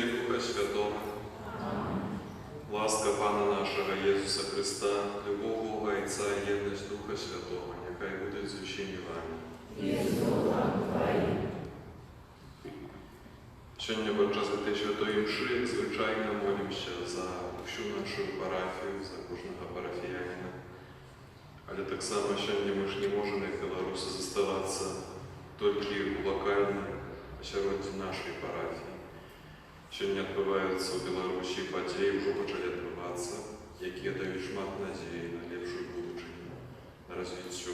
і Духа Святого. Ласка Пана нашого Єсуса Христа, любов Бога Отця і єдність Духа Святого, нехай буде з усіми вами. Сьогодні під час Святої Мши звичайно молимося за всю нашу парафію, за кожного парафіянина. Але так само сьогодні ми ж не можемо, як білоруси, заставатися тільки локально, серед нашої парафії. Сьогодні відбуваються у Білорусі події, вже почали відбуватися, які дають шмат надії на ліпшу будучину, на розвиття,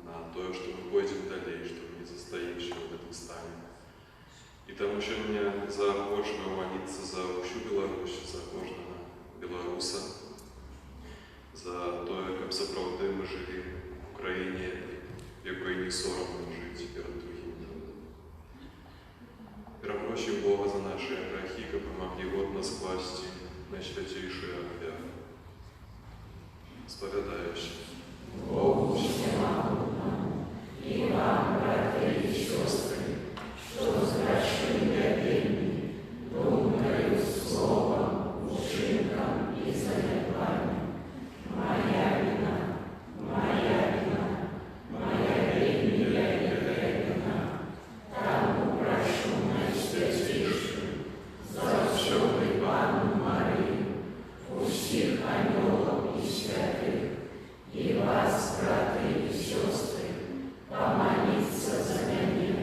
на те, що ми пойдемо далі, що ми не застоїмося в цьому стані. І тому сьогодні захочемо молитися за всю Білорусь, за кожного білоруса, за те, як справді ми жили в Україні, в якій не соромно жити перед другими. Пропросим Бога за наши грехи, как помогли годно скласти на святейший обряд. Споведающий. Богу всемогу и вам, братья и сестры, что сгрешили вельми, думкою, словом, учинком и занятвами. Моя вина, вельмия и вредна, тому прошу найсвятейшую, за всю Панну Марию, всех ангелов и святых, и вас, братья и сестры, помолиться за меня,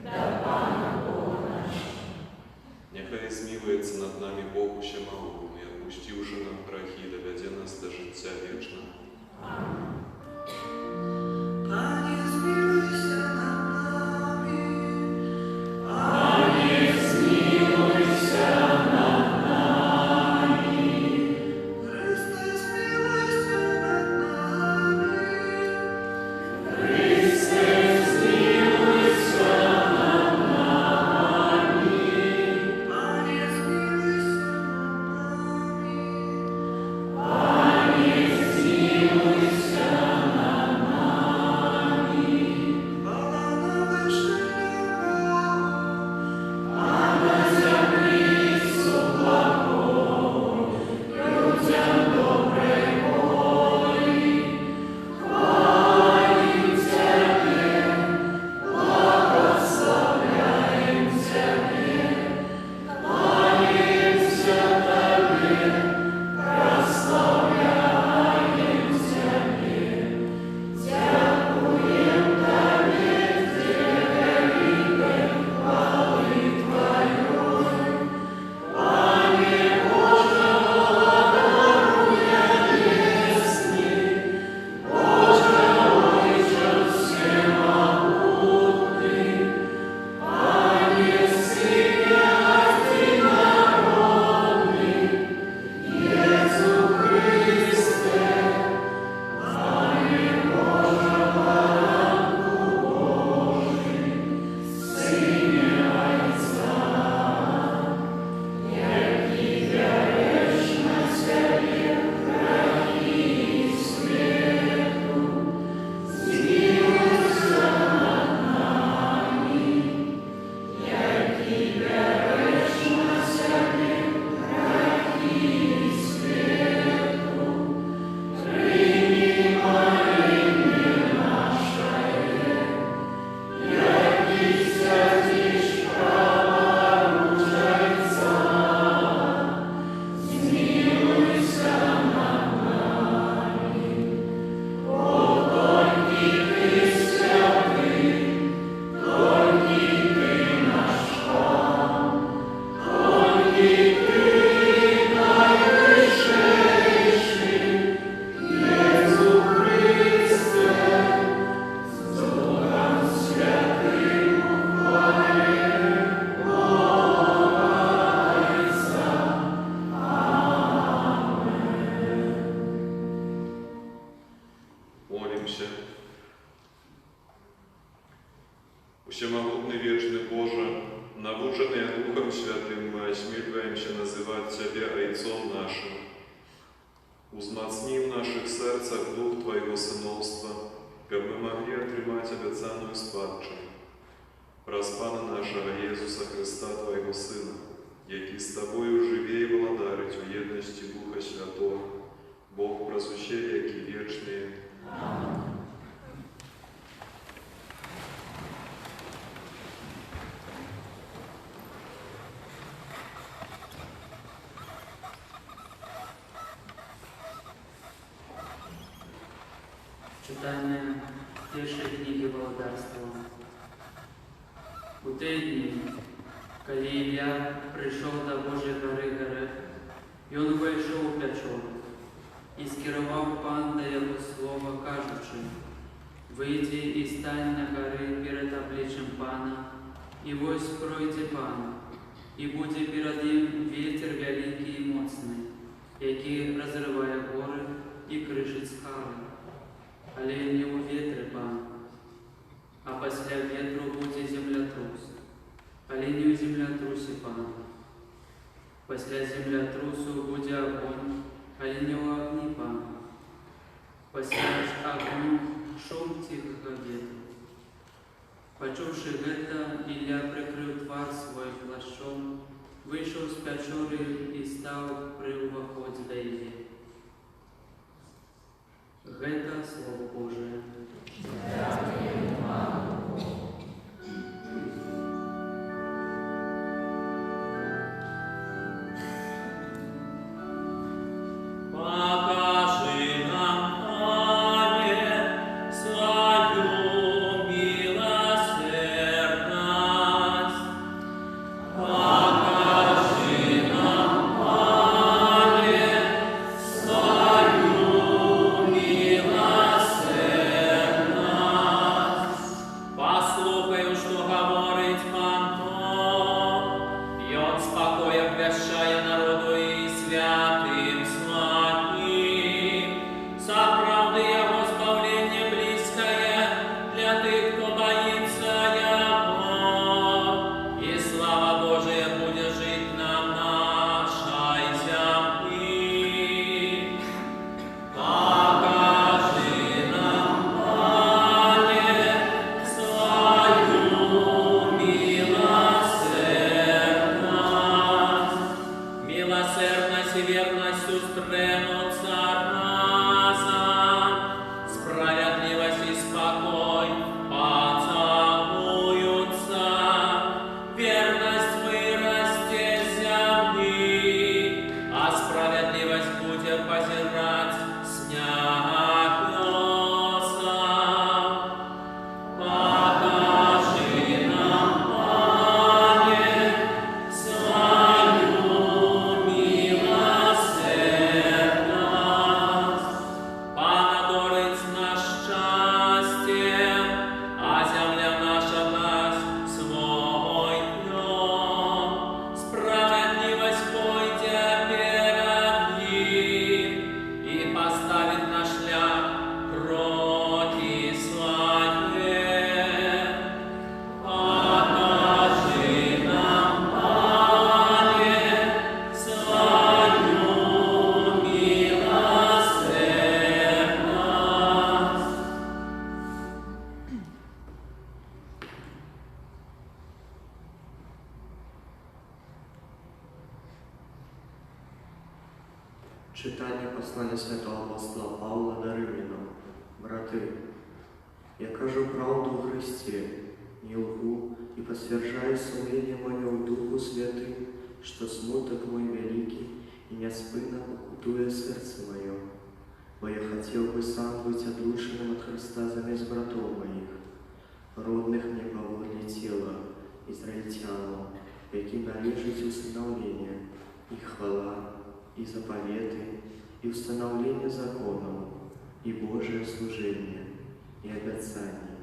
да Пана Бога нашего. Нехай змилується над нами Бог Всемогутній, отпустивши нам грехи, доведя нас до життя вічного. Аминь. Всемогутный вечный Боже, наученные Духом Святым, мы осмеливаемся называть Тебя Отцом нашим. Узмацни в наших сердцах дух Твоего сыновства, как мы могли отримать обетованную спадщину. Праз Пана нашего Иисуса Христа, Твоего Сына, які з Тобою живе і владарить у єдності Духа Святого, Бог просущий веки вечные. Читання першої книги Володарства. У те дні, коли Ілля прийшов до Божої гори Гореф, і він вийшов у печору, і скерував пан до його слова, кажучи: «Вийди і стань на гори перед обличчям пана, і ось пройде пан, і буде перед ним вітер великий і моцний, який розриває гори і кришить скали. Але не у ветрі пан, а після ветру буде землятрус, але не у землятрусі пан. Після землятрусу буде огонь, але не у огні пан. Після ж огню шум тихого ветру. Почувши это, Ілля прикрив твар свой плащом, вийшов з печори і став при вході до Іллі. Гэта Слово Божие. Покажи нам, Пане, свою милосердность. Покажи нам, Пане, свою милосердность. Послухай, що говорить пан Бог, і он спокоєм ввящає народу і святим своїм. Заправди його збавлення близькое для тих, хто боїться його. І слава Божия буде жить на нашій землі. Покажи нам, Пане, свою милосердность. Милосердность и верность устремятся разом, справедливость и спокой поцелуются, верность вырастет с земли, а справедливость будет позирать с небеса. Покажи нам, Пане, свою милосердность. Пан одорить нас щастям, а земля наша дасть свой днем. Справедливость пойде перед ним и поставит на шлях кроки свои. Покажи нам, Пане, свою милосердность. Читання послання святого апостола Павла до Римлянам. Брати, я кажу правду в Христе, не лгу, и посвящаю сумление мое в Духу Святым, что смуток мой великий и неспынно покутуя сердце мое. Бо я хотел бы сам быть отлученным от Христа замест братов моих, родных мне поводле тела, израильтянам, які належать усыновление, и хвала, и заповеты, и установление законов, и Божие служение, и обетование.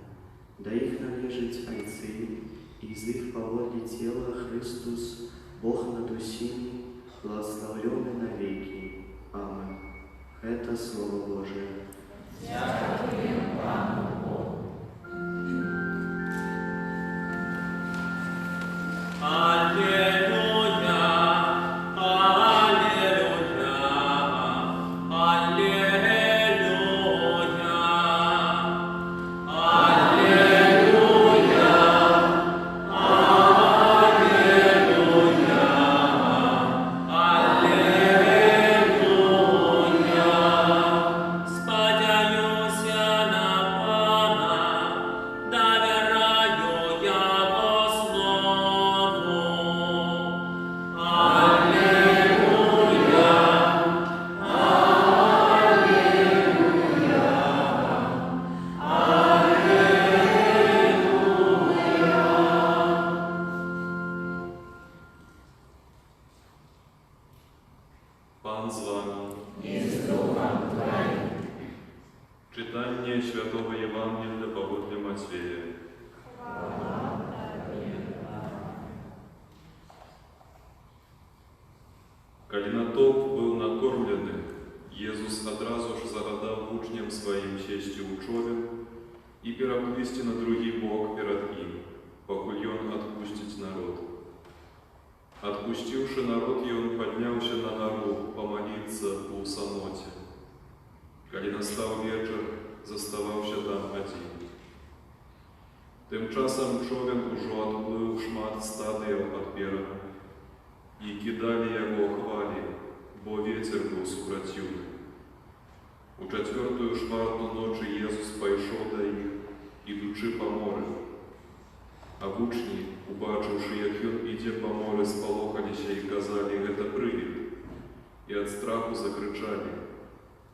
Да их належить ойцы, и из их поводле тела Христос, Бог над усими, благословленный навеки. Аминь. Это Слово Божие. Аллилуйя, аллилуйя, аллилуйя, аллилуйя, аллилуйя, Пан з вами. І з Духом Твоїм. Читання Святого Євангелія паводле Матвея. Калі натоўп быў накормлены, Езус адразу ж загадаў вучням сваім сесці ў човен і пераплысці на другі бок перад ім, пакуль ён адпусціць народ. Адпусціўшы народ, ён падняўся на гару памаліцца ў самоце. Калі настаў вечар, заставаўся там адзін. Тым часам човен ужо адплыў шмат стадыяў ад берага, і кідалі яго хвалі, бо вецер быў супраціўны. У 4-ю шварту ночы Езус пайшоў да іх, ідучы па моры. А вучні, убачыўшы, як ён ідзе па моры, спалохаліся і казалі: «Гэта прывід», і ад страху закрычалі.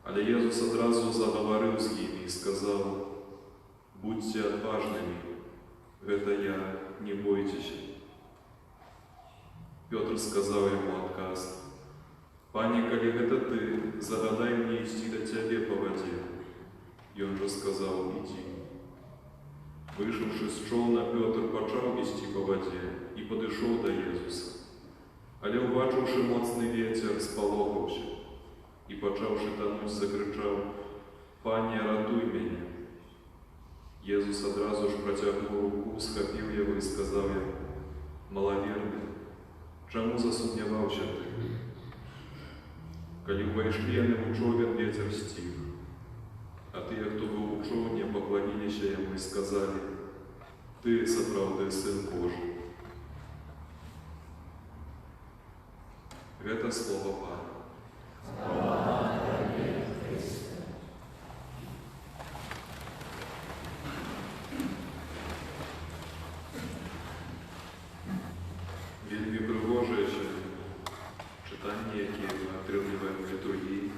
Але Езус адразу загаварыў з імі і сказаў: «Будзьце адважнымі, гэта я, не бойцеся». Пётр сказаў яму адказ: «Пане, калі гэта ты, загадай мне ісці да цябе па вадзе». Ён жа сказаў: «Ідзі». Выйшаўшы з човна, Пётр пачаў ісці па вадзе і падышоў да Езуса. Але, убачыўшы моцны вецер, спалохаўся і, пачаўшы тануць, закрычаў: «Пане, ратуй мяне». Езус адразу ж працягнуў руку, схапіў яго і сказаў яму: «Малаверны, чаму засумняваўся ты?» Калі ўвайшлі яны ў човен, вецер сціх. А тыя, хто быў у човне, пакланіліся яму і сказалі: «Ты сапраўды Сын Божы». Гэта слова Пана. Вельмі прыгожае чытанне, якія мы атрымліваем у літургіі.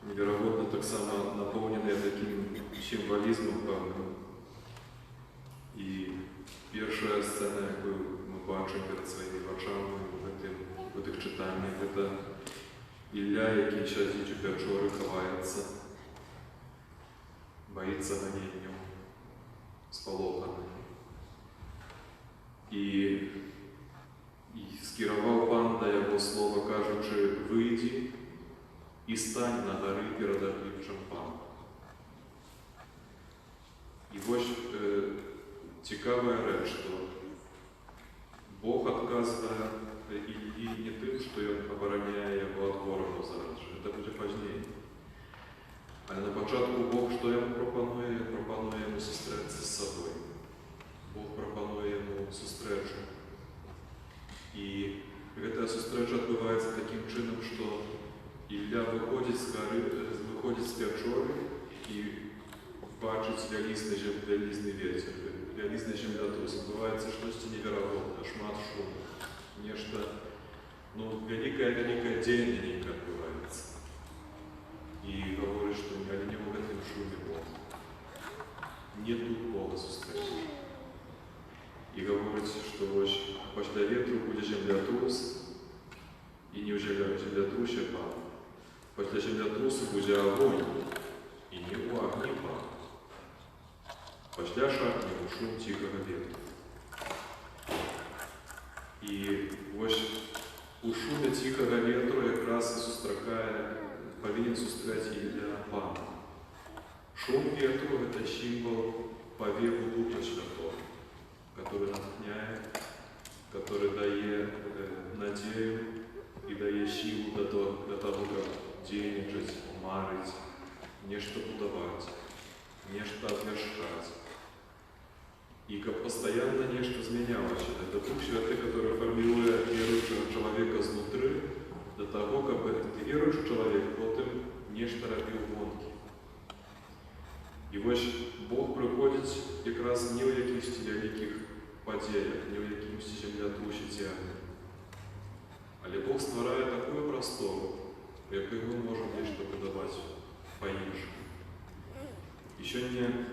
Неверагодна таксама напоўненыя такім сімвалізмам пэўным. І першая сцэна, якую мы бачым перад сваімі вачамі у гэтых чытаннях, гэта Ілля, які сядзіць у пячоры, хаваецца, баіцца ганенняў, спалоханы. І скіраваў Пан да яго слова, кажучы: «Выйдзі і стань на гары перад абліччам Пана». І вось цікавая рэч, што Бог адказвае Іллі не тым, што ён абараняе яго ад ворагаў зараз жа, гэта будзе пазней. Але на пачатку Бог што яму прапануе? Прапануе яму сустрэцца з сабой. Бог прапануе яму сустрэчу. І гэтая сустрэча адбываецца такім чынам, што Ілля выходзіць з гары, выходзіць з пячоры і бачыць вялізны вецер, вялізны землятрус. Адбываецца штосьці неверагоднае, шмат шуму. Нешта, вялікае дзеянне нейкае адбываецца. І гаворыць, што не ў гэтым шуме Бог. Не тут Бога сустрэча. І гаворыць, што вось пасля ветру будзе землятрус, і не ў землятрусе Пан. Пасля землятрусу будзе агонь, і не ў агні Пан. Пасля шахне ў шум ціхага ветру. І вось у шуме ціхага ветру якраз павінен сустрэць Ілля Пана. Шум ветру – гэта сімвал павеву Духа Святого, который натхняет, который дае надею и дае силу для того, как дзейнічаць, марыць, нешта будаваць, нешта абвяшчаць. И как постоянно нечто изменялось. Это Дух Святый, который формирует верующего человека изнутри, для того, как этот верующий человек потом нечто робил гонки. И вот Бог приходит как раз не в каких-то великих подеях, не в каких-то землетрусах, але Бог створяет такую простору, в якой мы можем нечто подавать по-іншому. Еще не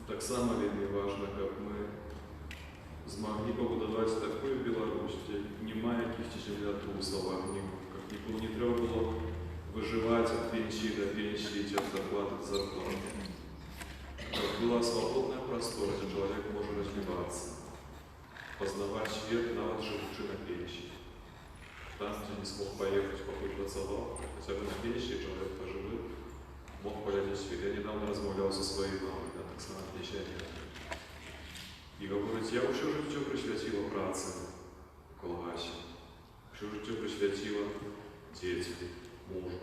так само вельмі важно, как мы змогли побудовать такую Беларусь, где немає якихось землятрусов, как не треба было выживать от пенсии до пенсии, от зарплаты до зарплаты. Как была свободная простора, где человек может развиваться, познавать свет, навіть живучи на пенсии. Там, где не смог поехать, пока працевал, хотя бы на пенсии человек поживил, мог полететь в свет. Я недавно размовлял со своей мамой, она так само пенсионер. І говорить, я все життя присвятила праці в колгасі, все життя присвятила дітям, мужу.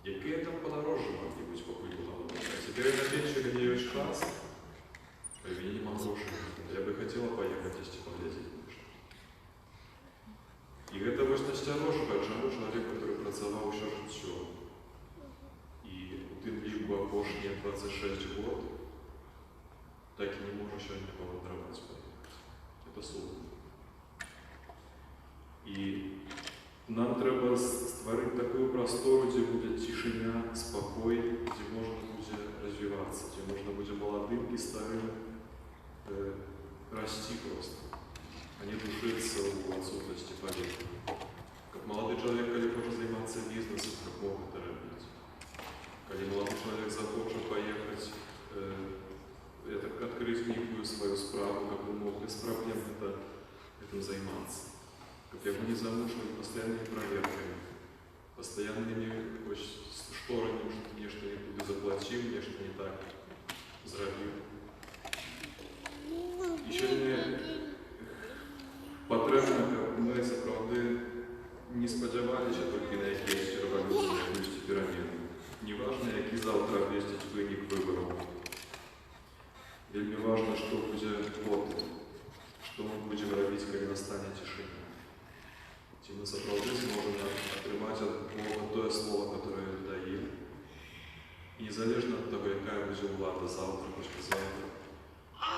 Яке там подорожжя могли бути, поки була молода. Теперь я на пенсию надеюсь час, а я не могу жить. Я бы хотела поехать, если поглядеть можно. И это вось насцярожвае, чаму чалавек, который працаваў усё жыццё, і у тым ліку апошнія 26 год, так и не может сегодня повандровать поехать. Это сумно. И нам треба створить такую простору, где будет тишина, спокой, где можно будет развиваться, где можно будет молодым и старым расти просто, а не душиться в отсутствии полета. Как молодой человек, когда хочет заниматься бизнесом, как мог это робить. Когда молодой человек захочет поехать открыть некую свою справу, как он мог без проблем этим заниматься. Как я бы не замучивал постоянными проверками, постоянными шторами, что мне что не туда заплатил, мне что не так зробил. Еще не потрібно, как мы справді не сподівалися тільки на якісь революції, якісь переміни. Неважно, який завтра обвістять виник виборів. Вельми важно, что будет потом, что мы будем робить, когда настанет тишина. Ці ми справді зможемо отримати від Бога те слово, которое Він дає. І незалежно від того, яка буде влада завтра, послезавтра,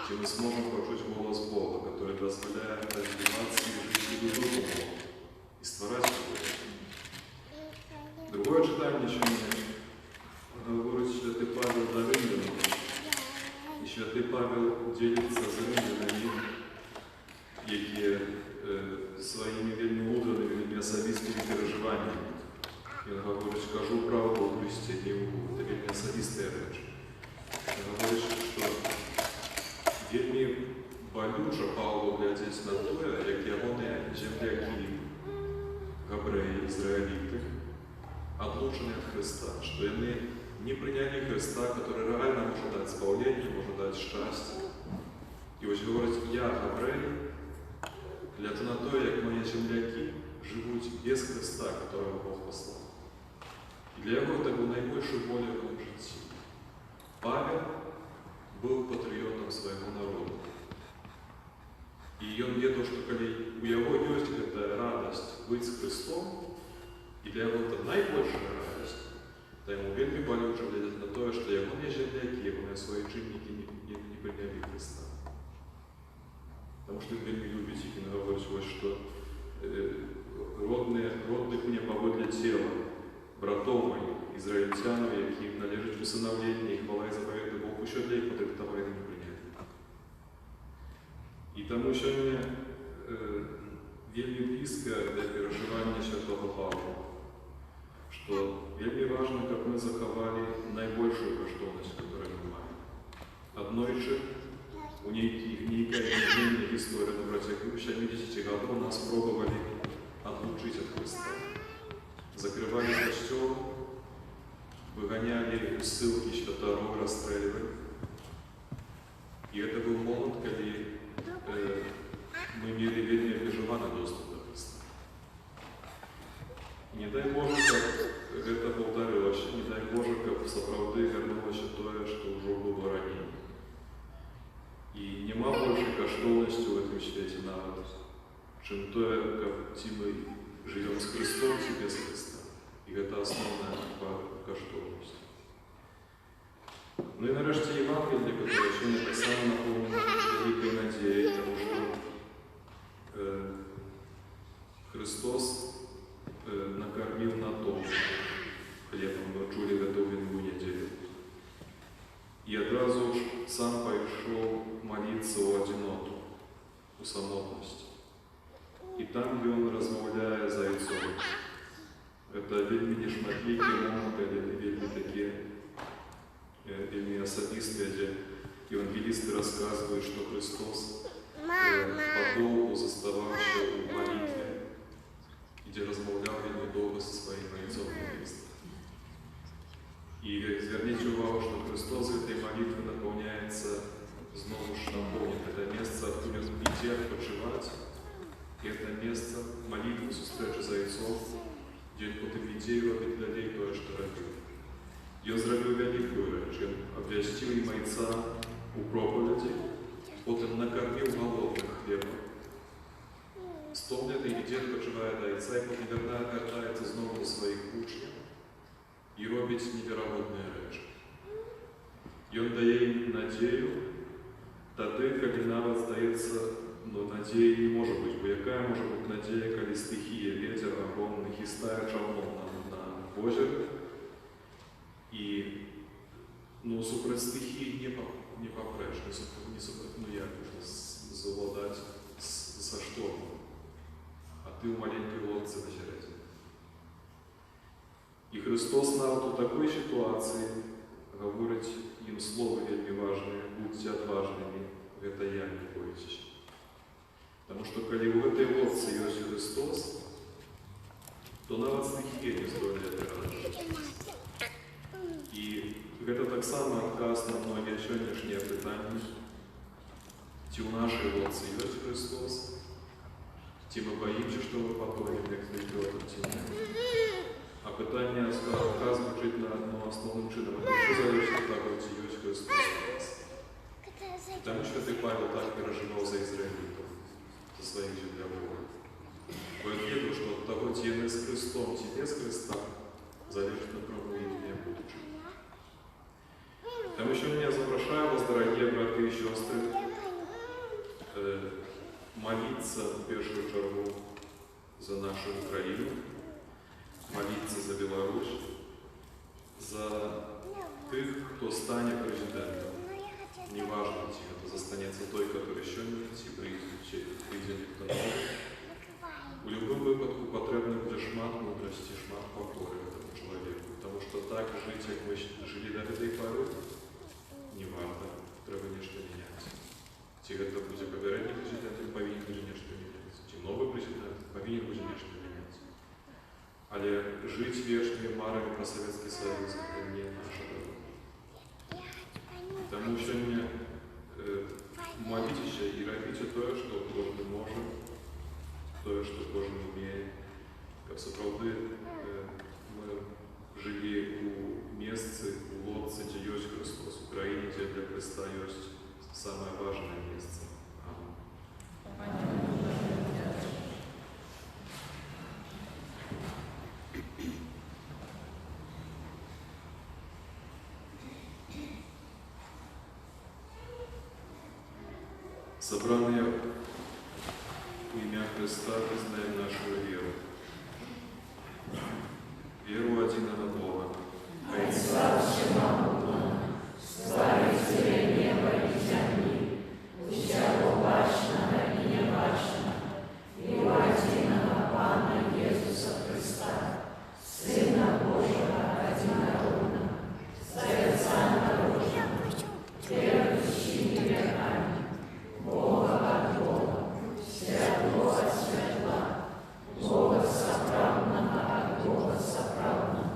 ці ми зможемо почути голос Бога, который дозволяє розвиватися і жити в Бога, і створити Бога. Другое читання, що мені говорить святий Павел до Римлянам. І святий Павел ділиться з римлянами, які своїми вельми мудрими, вельми особистими переживаннями. Він говорить, кажу правду у Христі, не лгу. Це вельми особистая річ. Він говорить, що вельми болюче Павлу глядіть на те, як ягоні земляки, габреї, ізраїліти, отлучені від Христа, що вони не приняли Христа, который реально может дать спасение, может дать счастье. И вот говорить, я габрей, глядя на то, как мои земляки живут без Христа, которого Бог послал. И для него это был наибольшей болью в его жизни. Павел был патриотом своего народа. И он ведал, что когда у него есть эта радость быть с Христом, и для него это наибольшая радость, та ему вельми болюче глядеть на то, что ягоні земляки, ягоні свої чинники не приняли Христа. Потому что він вельми любить їх і говорить, що родних мне поводле тела, братов моїх, ізраїльтянів, яким належить усиновлення і хвала і заповіти Богу, що для їх вот это войны не приняли. І тому сьогодні вельми близко для переживання святого Павла, что вельми важно, как мы заховали наибольшую коштовность, которую мы маем. Однойче у некой изменения истории на протяжении 70 годов нас пробовали отлучить от Христа. Закрывали костел, выгоняли в ссылки святорог, расстреливали. И это был момент, когда мы имели вельми обмежованный доступ до Христа. Не дай Боже, как это повторилось, не дай Боже, как справді вернулося то, что уже было ранее. И нема большей коштовности в этом свете навод, чем то, как мы живем с Христом и без Христа. И это основная коштовность. Ну и нарешті Євангелие, которое сегодня так само наполнено великой надеей, потому что Христос накормил на том хлебом, мы чули в эту винную неделю. И одразу сам пошел молиться у одиноту. у самотнасці. І там ён размаўляе з айцом. Гэта вельмі нешматлікія моманты, але вельмі такія вельмі асабістыя, дзе евангелісты расказваюць, што Христос падоўгу заставаўся ў малітве, і дзе размаўляў вельмі доўга са сваім айцом евангелістам. І зверніце ўвагу, што Христос з гэтай малітвы напаўняецца зноwu ж напоўнен. Гэта месца, адкуль ён ідзе адпачываць, і гэта месца малітвы, сустрэчы з айцом, дзе ён потым ідзе і робіць далей тое, што рабіў. Ён зрабіў вялікую рэч, ён абвясціў ім айца у пропаведзі, потым накарміў галодных хлебам. Стомлены ідзе адпачывае да айца, і потым вяртаецца зноwu да сваіх вучняў і робіць неверагодныя рэчы. Ён дае ім надзею тады, калі нават здаецца, надзеі не можа быць, бо якая можа быць надзея, калі стыхія, вецер, агонь хістае чаўном на возеры, і супраць стыхіі не папрэш, як можна завладаць са штормом, а ты ў маленькай лодцы пасярэдзіне. І Христос нават у такой сітуацыі гаворыць ім словы вельмі важныя: будзьце адважнымі, гэта я, не бойцеся. Таму што калі ў гэтай лодцы ёсць Христос, то нават стыхія не здолее перажыць. І гэта таксама адказ на многія сённяшнія пытанні: ці ў нашай лодцы ёсць Христос, ці мы баімся, што мы патонем, як Пётр, ці не. А пытанне адказ гучыць на асноўным чынам: это ўсё залежыць ад таго, ці ёсць Христос у нас. Таму святы Павел так перажываў за ізраілітаў, за сваіх землякоў. Бо ён ведаў, што ад таго, ці яны з Христом, ці без Христа, залежыць напраму іхняе будучыня. Таму сёння я запрашаю вас, дарагія браты і сёстры, маліцца ў першую чаргу за нашу Украіну, маліцца за Беларусь, за тых, хто стане прэзідэнтам. Неважно, ці гэта застанецца той, который сёння, ці прыйдзе ніхто новы. У любым выпадку патрэбна будзе шмат мудрасці, шмат пакоры гэтаму чалавеку, таму што так жыць, як мы жылі да гэтай пары, не варта, трэба нешта мяняць. Ці гэта будзе папярэдні прэзідэнт, ён павінен будзе нешта мяняць, ці новы прэзідэнт павінен будзе нешта мяняць. Але жыць вечнымі марамі пра Савецкі Саюз — гэта не наша дорога. Таму сёння маліцеся і рабіце тое, што кожны можа, тое, што кожны умее, каб сапраўды мы жылі ў месцы, у лодцы, дзе ёсць Христос, у краіне, дзе для Христа ёсць самае важнае месца. Амин. Собранные в имя Христа признаем нашу веру. Веру одиного Бога. Отца всемогущего, Створителя неба и земли, всего важного и неважного, и у единого Пана Иисуса Христа, Сына Божьего одинородного, с Отца народного, верующими веками, Бога от Бога, светлого от светла, Бога соправного от Бога соправного,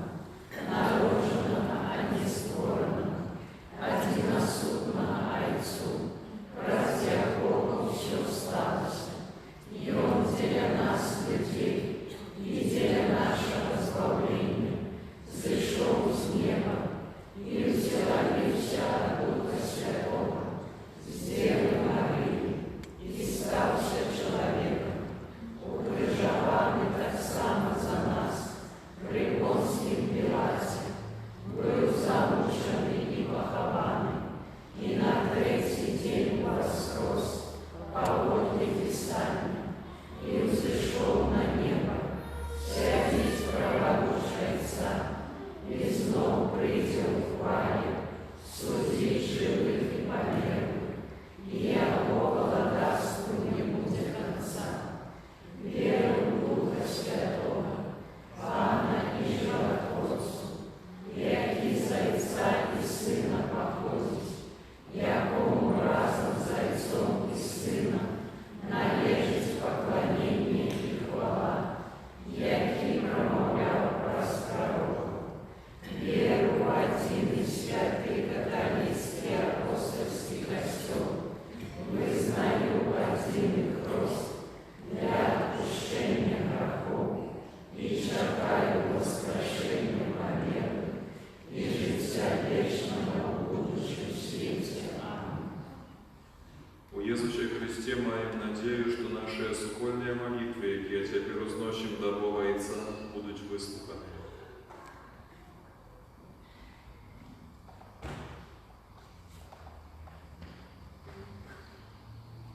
просим до Бога Отца, будуть вислухані.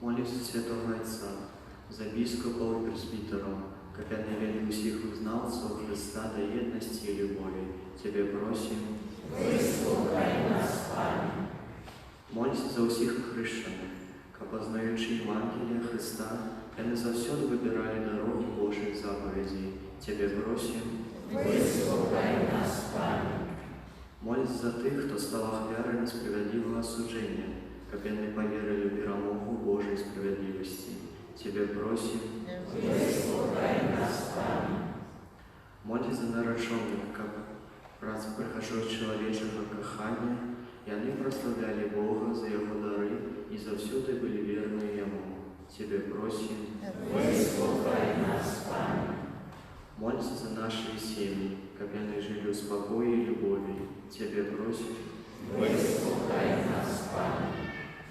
Молимся Святого Отца за біскупов і пресвитеров, как они вели всех узнавцев Христа до едности и любови. Тебе просим, Выслухай нас, Пане. молимся за всех хрещених, как познаючи Евангелие Христа, они завсёды выбирали дороги Божьих заповедей. Тебе просим, Выслухай нас, Пане. молимся за тех, кто стал ахвярой несправедливого осуждения, как они поверили в перемогу Божьей справедливости. Тебе просим, Выслухай нас, Пане. молись за нареченных, как раз прихожу человеческого кохания, и они прославляли Бога за Его дары и завсёды были верны Ему. Тебе просим, Выслухай нас, Пане. молься за наши семьи, как они жили в спокое и любови. Тебе просим, Выслухай нас, Пане.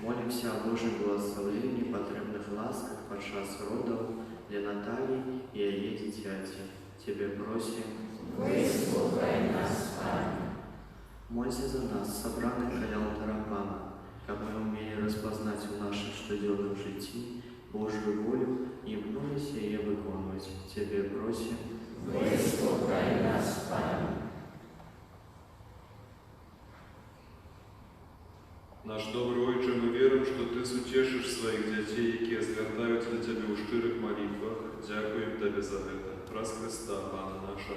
молимся о Божьем благословении, потребных ласках подчас родов для Натальи и о ей дитяти. Тебе просим, Выслухай нас, Пане. молься за нас, собранных коля алтаря Пана, как мы умели распознать в нашем штоденном житии Божью волю и мною сие виконувати. Тебе просим, Выслухай нас, Пане. Наш добрый Отче, мы верим, что Ты сутешишь своих детей, які звертаються до Тебе у щирих молитвах. Дякуємо Тебе за це. Раз Христа, Пана наша.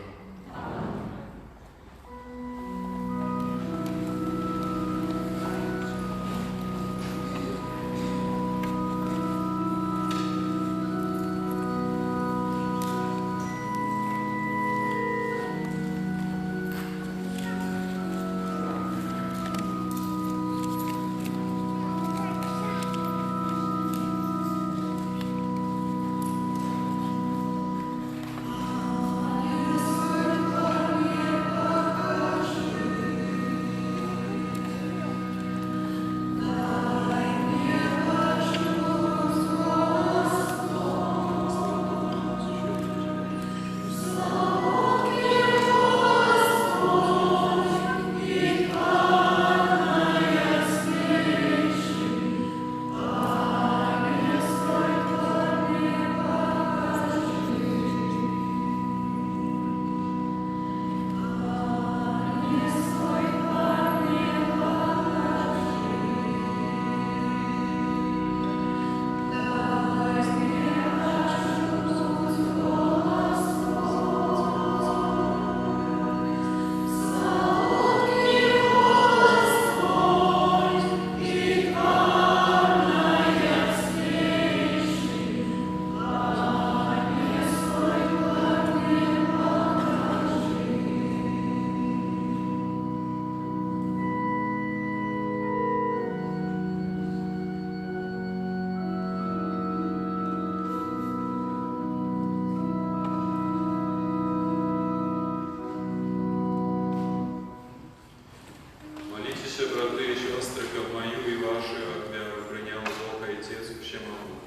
Молитесь, браты и сестры, как мою и вашу от веры принял Бог Отец Всемогущий.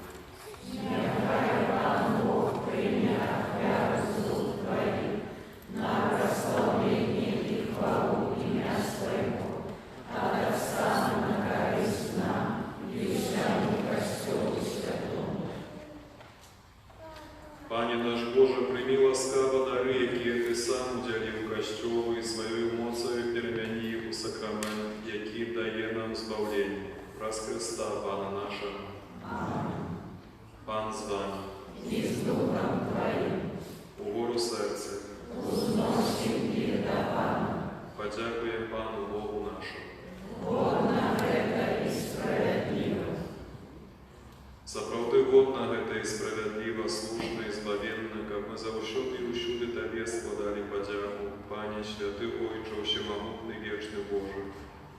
Нехай вам Бог примет веру слуг Твоих на прославление и хвалу имя Своего, от Отца на корысть нам и всему Костелу Святому. Пане наш Боже, прийми ласкаво дари, які Ти сам уділив Костьолу і своєю моцею перемяни їх у сакрамент, який дає нам збавлення. Раз Христа, Пана наша. Пан з вами. И с Духом Твоим Угору серце. узносим их до Пана. Подякуємо Пану Богу нашому. Годно это и справедливо. Сапраўды годна гэта і справядліва, слушна і збавенна, каб мы заўсёды і ўсюды Табе складалі падзяку, Пане, святы Ойче, всемагутны, вечны Божы,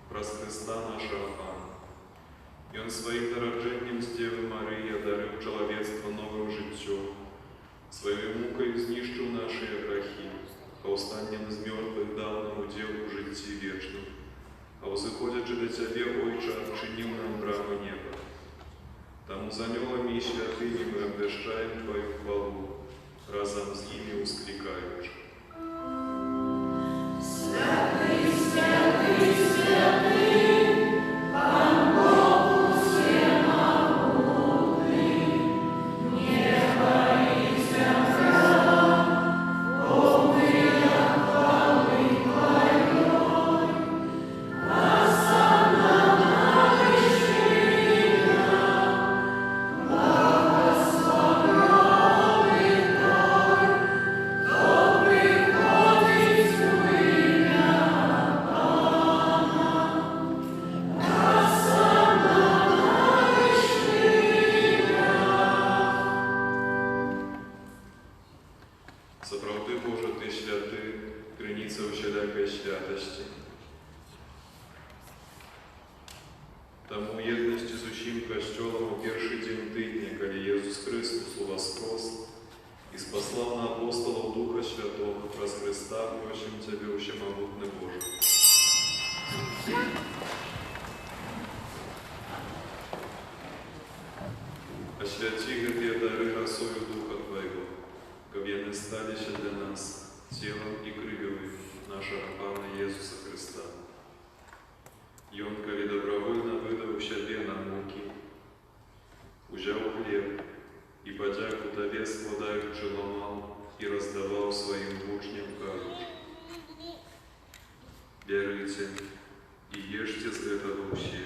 праз Христа нашага Пана. Ён сваім нараджэннем з Девы Марыі адарыў чалавецтва новым жыццём, сваёй мукай знішчыў нашыя грахі, паўстаннем з мёртвых даў нам удзел у жыцці вечным, а ўзыходзячы да Цябе, Ойче, адчыніў нам брамы неба. Таму з анёламі і святымі мы абвяшчаем Твою хвалу. разом з ними ускликаючи. Святий, святий, святий, Пан Бог всемогутний, небо і земля, повинна хвали Твоей, осанна на вершинах, благословенный той, хто приходить у ім'я Пана, осанна на вершинах. Сапраўды, Боже, Ты святы, криниця усілякої святості. Таму у єдності з усім Костьолом у перший день тижня, коли Єсус Христос воскрес і спаслав на апостолов Духа Святого, праз Христа просим Тебе, всемогутний Боже. Освяти гэтыя дары росою Духа Твоего, каб яны сталіся для нас телом и кровью нашего Пана Иисуса Христа. Ён, калі добровольно выдаў сябе на муки, узяў хлеб и подяку Табе складаючи ламаў и раздаваў своим учням, кажучи: «Бярыце и ешьте з гэтага ўсе,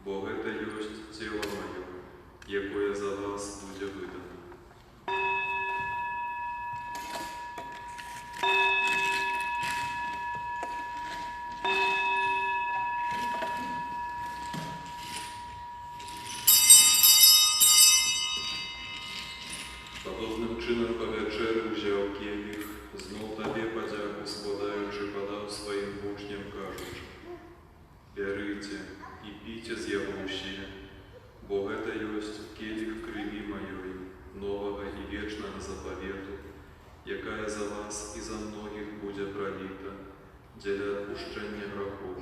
бо гэта ёсць тело маё, якое за вас будзе выдано». Подобным чином по вечері узяв келіх, знов Табе подяку складаючи, подав своїм учням, кажучи: «Бярыце і пійте з яго ўсе, бо гэта ёсць келіх крыві маёй, новага і вечнага запавету, якая за вас і за многіх будзе проліта дзеля адпушчэння грахоў.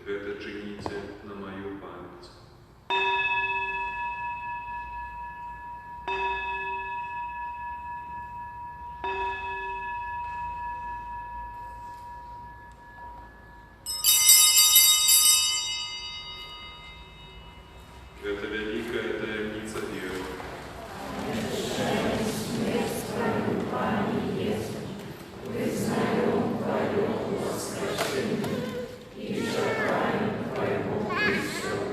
Гэта чыніце на маю памяць». Это великая таємниця віри. Смерть Твою, Пане Иисус, вызнаем Твое воскрешение и шагаем Твоего престолу.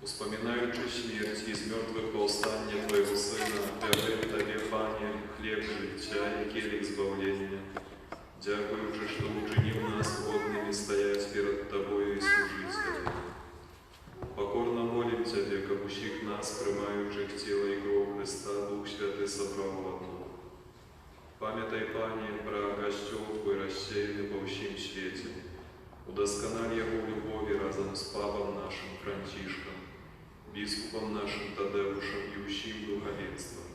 Успоминаючи смерть из мертвых повстання Твоего Сына, даруем Тебе, Пане, хлеб життя и келих збавлення, дякуючи, що учинив нас годными стоять перед Тобою и служить Тебе. Покорно молим Тебе, как усіх нас, приймаючих тіло і кров Христа, Дух Святий собрав в одно. Пам'ятай, Пане, про Костьол Твой розсеяний по всім світі. Удоскональ його в любові разом з Папом нашим Франтишком, біскупом нашим Тадеушем і усім духовенством.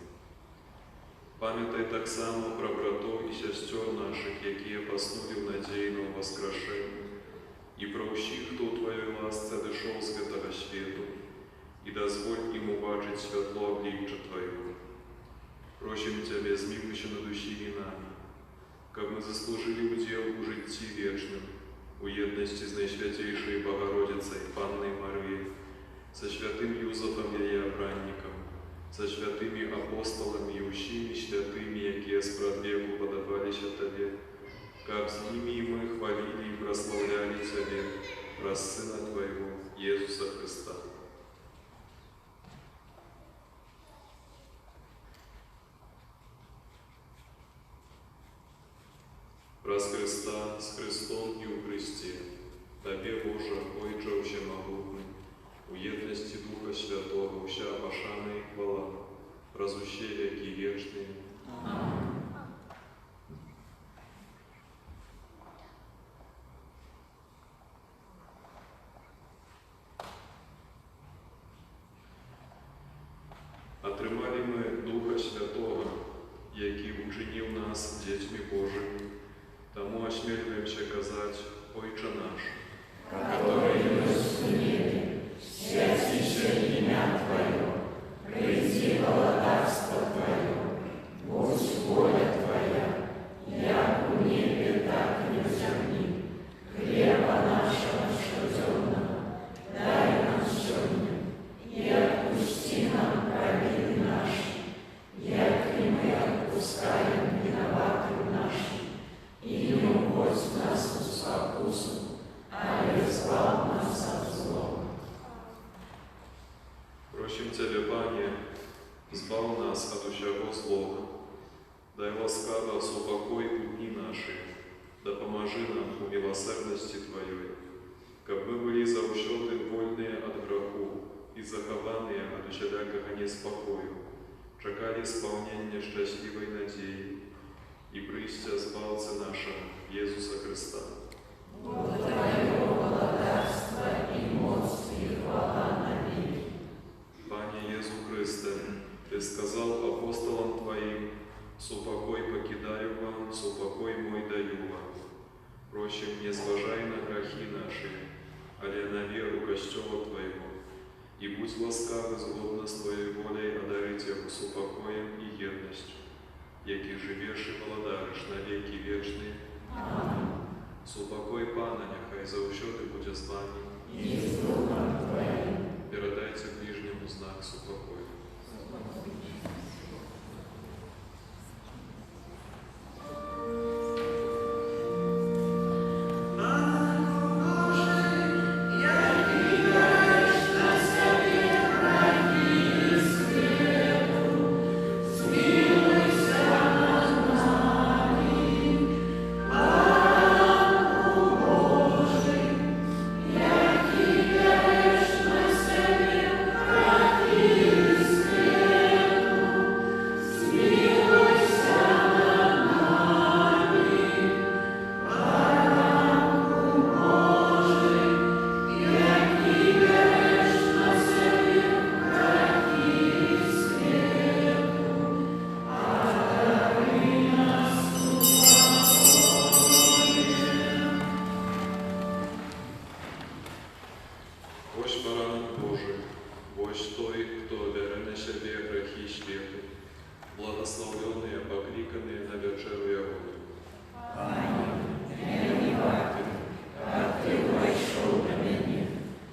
Пам'ятай так само про братов і сестер наших, які поснули в надійному воскрешенні, і про всіх, хто у Твоїй ласці дійшов з гэтага світу, і дозволь їм убачити світло обличчя Твоєго. Просим Тебе, змилуйся над усіми нами, как мы заслужили удел у житті вечным, у єдності з Найсвятейшей Богородицей, Панной Марією, со святым Юзефом її обранником, со святыми апостолами и усіми святыми, які спрадвеку подобалися Тебе, как с ними и мы хвалили и прославляли Тебе, праз Сына Твоего, Иисуса Христа. Праз Христа, с Христом и у Христе, Тебе, Боже, Отче всемогутный, у єдності Духа Святого, вся пошана и хвала, праз усе веки вечные. Аминь. Отримали ми Духа Святого, який учинив нас дітьми Божими, тому осмеливаемся казать: «Отче наш, который есть в небе, святится имя Твое, приди, Владарство нас от усяго злого. Дай ласкаво супокой у дни наши, да поможи нам у милосердности Твоей, как мы были заущоды вольные от греху и захованные от усялякого неспокою, чекали исполнения счастливой надеи и пристя Збавця нашего Иисуса Христа. Благодарю, благодарство и моц и хвала навеки. Пане Иисус Христе, Ты сказал апостолам Твоим: «Супокой покидаю вам, супокой мой даю вам. Впрочем, не зважай на грехи наши, але на веру Костела Твоего, и будь ласкавы згодно с Твоей волей одарить его супокоем и едностью, яки живешь и владариш на веки вечные. Супокой Пана нехай заущоди буде з вами. И с Духом Твоим. Передайте ближнему знак супокою. Ось баранок Божий, ось той, кто бере на себе грехи света, благословленные, покликанные на вечеру Ягоду. Я не варты, как Ты вошел до меня,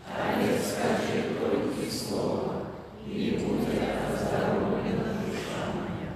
але скажи только слово, и будет оздоровлена душа моя.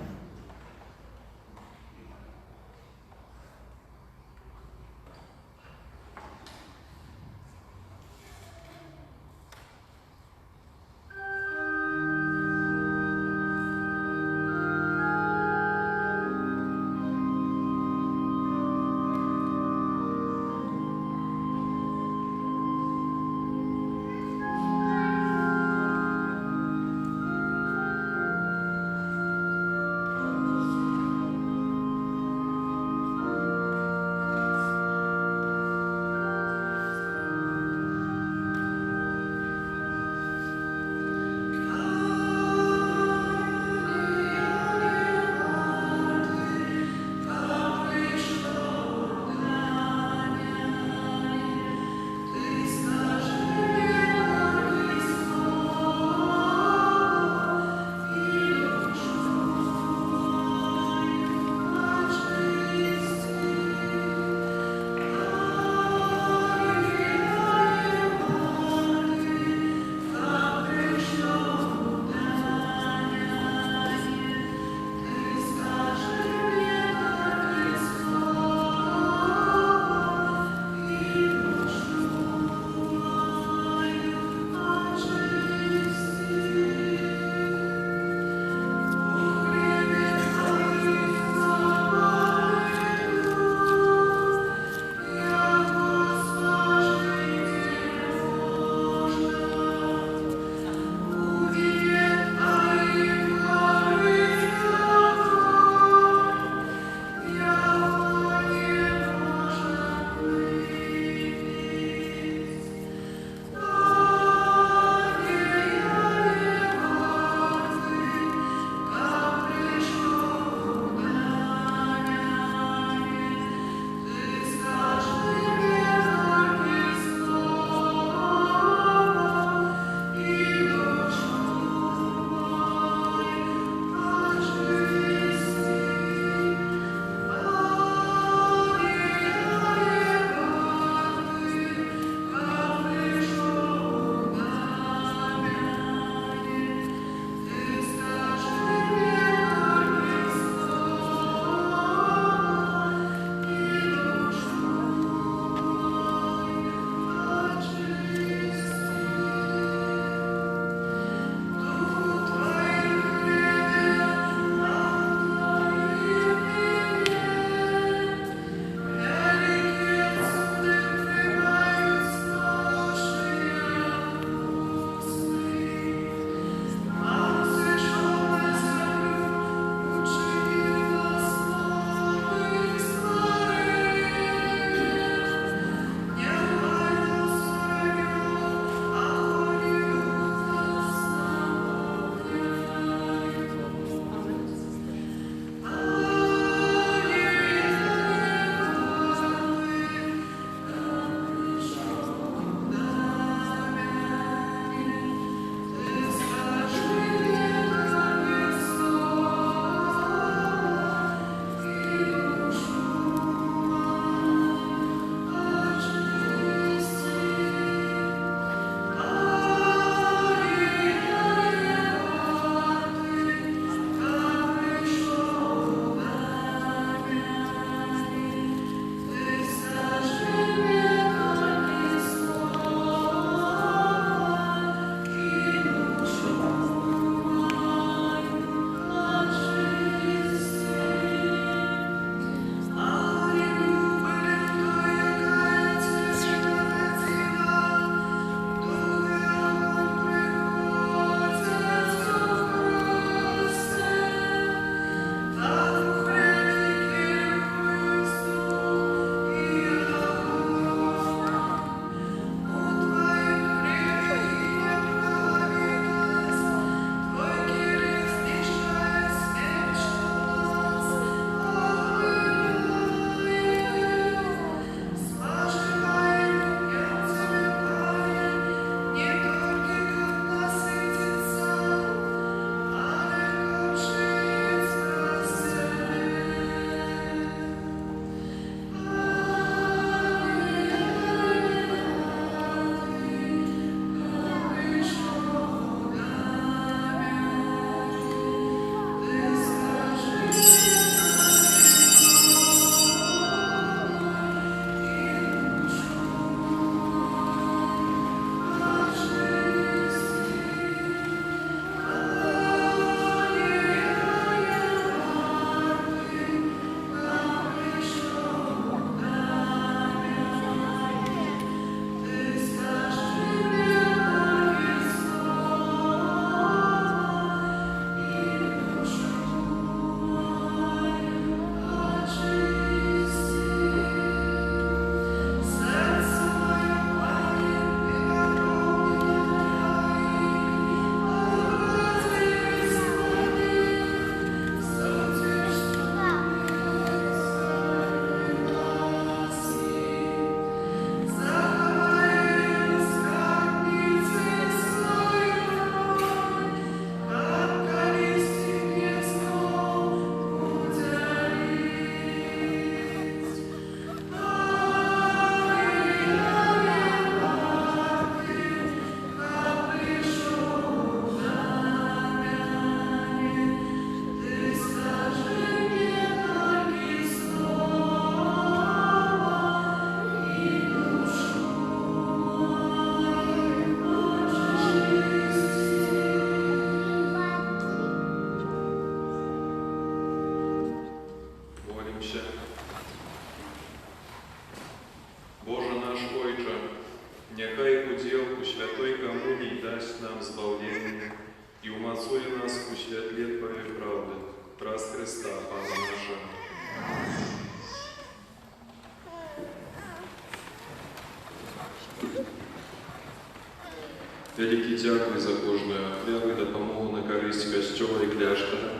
Вялікі дзякуй за кожную ахвяру і дапамогу на карысць касцёла і кляштара.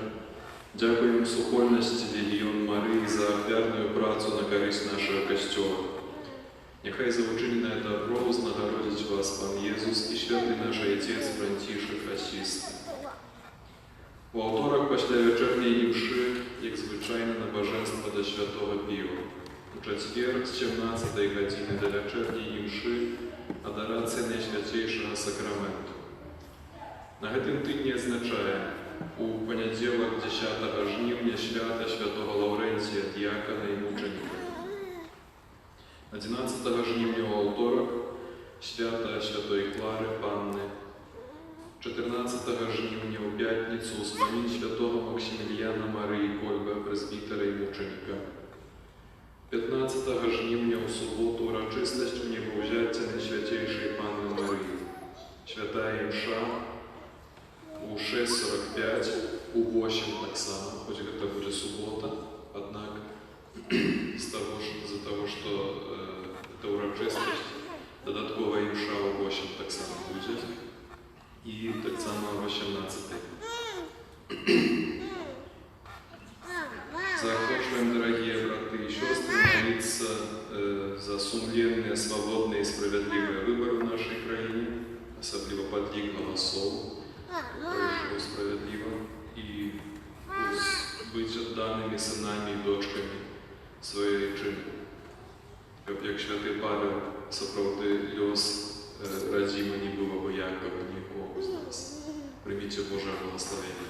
Дзякуем супольнасці Легіён Марыі за ахвярную працу на карысць нашага касцёла. Няхай за учыненае добро узнагародзіць вас Пан Езус і святы наш Отец Францішак Асісты. У аўторак пасля вячэрняй імшы, як звычайна, набажэнства да святого піва. У чацвер з 17 гадзіны да вячэрняй імшы адарацыя Найсвяцейшага сакраменту. На гэтым тыдні адзначаем у панядзелак 10 жніўня свята святого Лаўрэнція, д'якана і мучаніка. 11 жніўня ў аўторак свята святой Клары Панны. 14 жніўня ў пятніцу ўспамін святого Максіміліяна Марыі Кольба, прэзбітара і мучаніка. 15 жніўня ў суботу урачыстасць унебаўзяцця Найсвяцейшай Панны Марыі. Святая імша у 6:45, у 8 таксама, хоць гэта будзе субота, аднак з-за таго, што гэта урачыстасць, дадатковая імша у 8 таксама будзе, і таксама 18. Заохочиваем, дорогие браты и сестры, молиться за сумленные, свободные и справедливые выборы в нашей краине, особливо подлик голосов, пройшов справедливо, и быть отданными сынами и дочками своей вітчини. Як святий Павел, сапраўды лёс радзіма не было абыякава нікому з нас. Прыміце Божае благословение.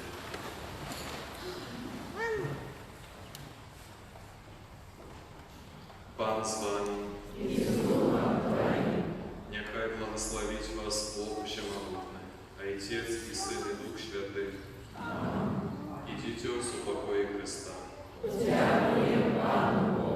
Пан с вами. Нехай благословить вас Бог Всемогутный, Отец и Сын и Дух Святый. Идите с упокоя Христа. Дякуємо Пану